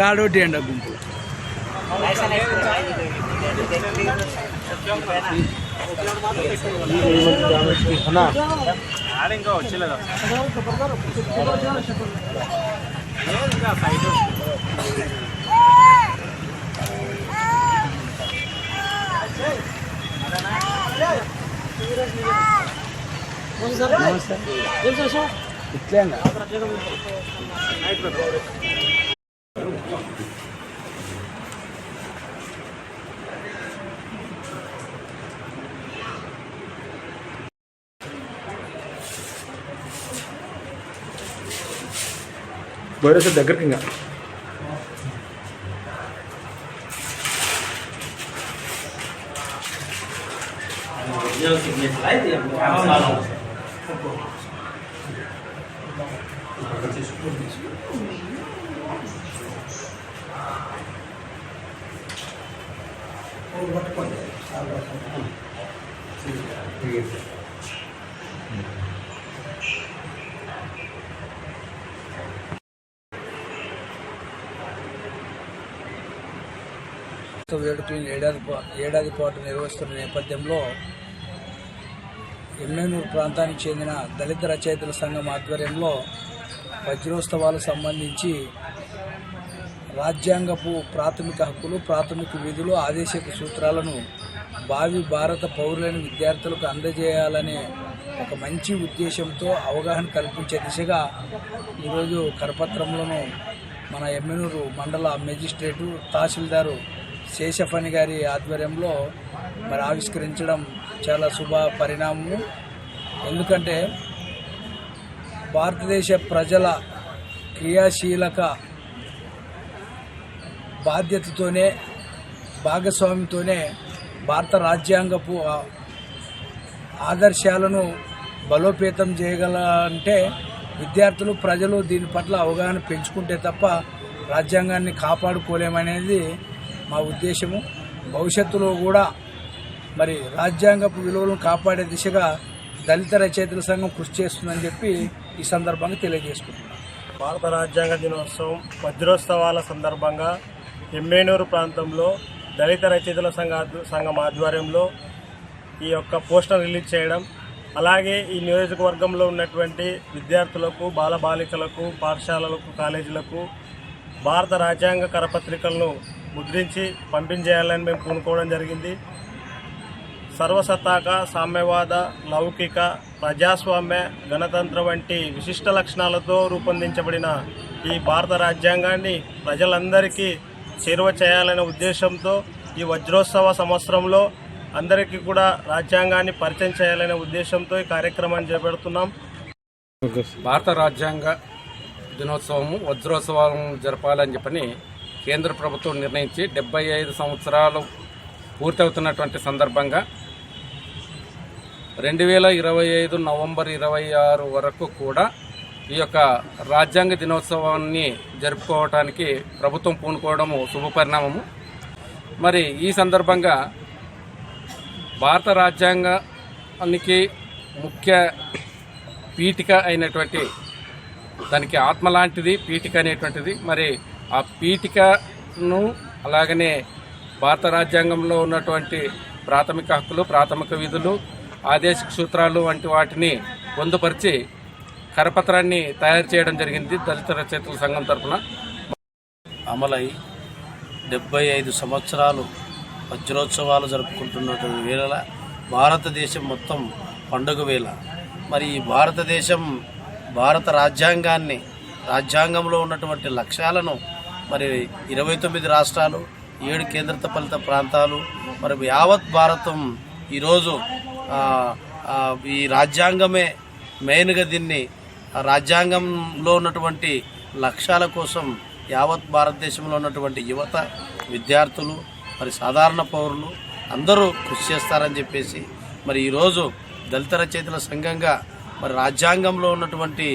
गाड़ोटी अंड गुंपु ఇంకా వచ్చేలేదా ఇట్లే వైరస్ దగ్గరికి ఇంకా వేడుకలను ఏడాది పాటు నిర్వహిస్తున్న నేపథ్యంలో ఎమ్మెనూరు ప్రాంతానికి చెందిన దళిత రచయితల సంఘం ఆధ్వర్యంలో వజ్రోత్సవాలకు సంబంధించి రాజ్యాంగపు ప్రాథమిక హక్కులు, ప్రాథమిక విధులు, ఆదేశిక సూత్రాలను భావి భారత పౌరులైన విద్యార్థులకు అందజేయాలనే ఒక మంచి ఉద్దేశంతో అవగాహన కల్పించే దిశగా ఈరోజు కరపత్రంలోను మన ఎమ్మెనూరు మండల మెజిస్ట్రేటు తహసీల్దారు శేషఫణి గారి ఆధ్వర్యంలో మరి ఆవిష్కరించడం చాలా శుభ పరిణామము. ఎందుకంటే భారతదేశ ప్రజల క్రియాశీలక బాధ్యతతోనే భాగస్వామితోనే భారత రాజ్యాంగపు ఆదర్శాలను బలోపేతం చేయగలంటే విద్యార్థులు, ప్రజలు దీని పట్ల అవగాహన పెంచుకుంటే తప్ప రాజ్యాంగాన్ని కాపాడుకోలేమనేది మా ఉద్దేశము. భవిష్యత్తులో కూడా మరి రాజ్యాంగపు విలువలను కాపాడే దిశగా దళిత రచయితల సంఘం కృషి చేస్తుందని చెప్పి ఈ సందర్భంగా తెలియజేసుకుంటున్నాం. భారత రాజ్యాంగ దినోత్సవం వజ్రోత్సవాల సందర్భంగా ఎమ్మెనూరు ప్రాంతంలో దళిత రచయితల సంఘం ఆధ్వర్యంలో ఈ యొక్క పోస్టర్ రిలీజ్ చేయడం, అలాగే ఈ నియోజకవర్గంలో ఉన్నటువంటి విద్యార్థులకు, బాలబాలికలకు, పాఠశాలలకు, కాలేజీలకు భారత రాజ్యాంగ కరపత్రికలను ముద్రించి పంపించేయాలని మేము పూనుకోవడం జరిగింది. సర్వసత్తాక, సామ్యవాద, లౌకిక, ప్రజాస్వామ్య, గణతంత్ర వంటి విశిష్ట లక్షణాలతో రూపొందించబడిన ఈ భారత రాజ్యాంగాన్ని ప్రజలందరికీ చేరువ చేయాలనే ఉద్దేశంతో ఈ వజ్రోత్సవ సంవత్సరంలో అందరికీ కూడా రాజ్యాంగాన్ని పరిచయం చేయాలనే ఉద్దేశంతో ఈ కార్యక్రమాన్ని చేపడుతున్నాం. భారత రాజ్యాంగ దినోత్సవము వజ్రోత్సవం జరపాలని చెప్పని కేంద్ర ప్రభుత్వం నిర్ణయించి 75 సంవత్సరాలు పూర్తవుతున్నటువంటి సందర్భంగా 2025 నవంబర్ 26 వరకు కూడా ఈ యొక్క రాజ్యాంగ దినోత్సవాన్ని జరుపుకోవడానికి ప్రభుత్వం పూనుకోవడము శుభపరిణామము. మరి ఈ సందర్భంగా భారత రాజ్యాంగానికి ముఖ్య పీఠిక అయినటువంటి, దానికి ఆత్మ లాంటిది పీఠిక అనేటువంటిది. మరి ఆ పీఠికను అలాగనే భారత రాజ్యాంగంలో ఉన్నటువంటి ప్రాథమిక హక్కులు, ప్రాథమిక విధులు, ఆదేశిక సూత్రాలు వంటి వాటిని పొందుపరిచి కరపత్రాన్ని తయారు చేయడం జరిగింది దళిత రచయితల సంఘం తరఫున. అమలై 75 సంవత్సరాలు వజ్రోత్సవాలు జరుపుకుంటున్నటువంటి వేళ భారతదేశం మొత్తం పండుగ వేళ. మరి ఈ భారతదేశం భారత రాజ్యాంగాన్ని, రాజ్యాంగంలో ఉన్నటువంటి లక్ష్యాలను మరి 29 రాష్ట్రాలు, 7 కేంద్రపాలిత ప్రాంతాలు, మరి యావత్ భారతం ఈరోజు ఈ రాజ్యాంగమే మెయిన్గా దీన్ని రాజ్యాంగంలో ఉన్నటువంటి లక్ష్యాల కోసం యావత్ భారతదేశంలో ఉన్నటువంటి యువత, విద్యార్థులు, మరి సాధారణ పౌరులు అందరూ కృషి చేస్తారని చెప్పేసి మరి ఈరోజు దళిత రచయితల సంఘంగా మరి రాజ్యాంగంలో ఉన్నటువంటి